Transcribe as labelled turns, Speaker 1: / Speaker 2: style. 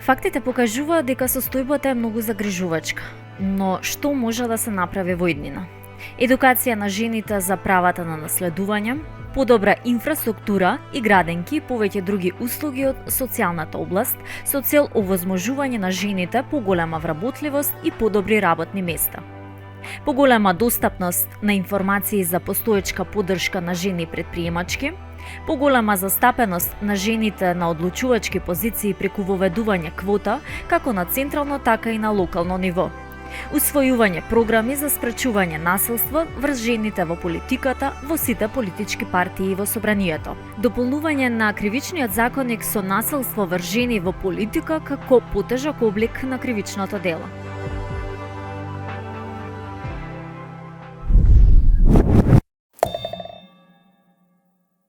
Speaker 1: Фактите покажуваат дека состојбата е многу загрижувачка, но што може да се направи во иднина? Едукација на жените за правата на наследување, подобра инфраструктура и граденки, повеќе други услуги од социјалната област со цел овозможување на жените поголема вработливост и подобри работни места. Поголема достапност на информации за постоечка поддршка на жени предприемачки, поголема застапеност на жените на одлучувачки позиции преку воведување квота како на централно така и на локално ниво. Усвојување програми за спречување насилство врз жените во политиката, во сите политички партии во собранието. Дополнување на кривичниот законник со насилство врз жени во политика како потежок облик на кривичното дело.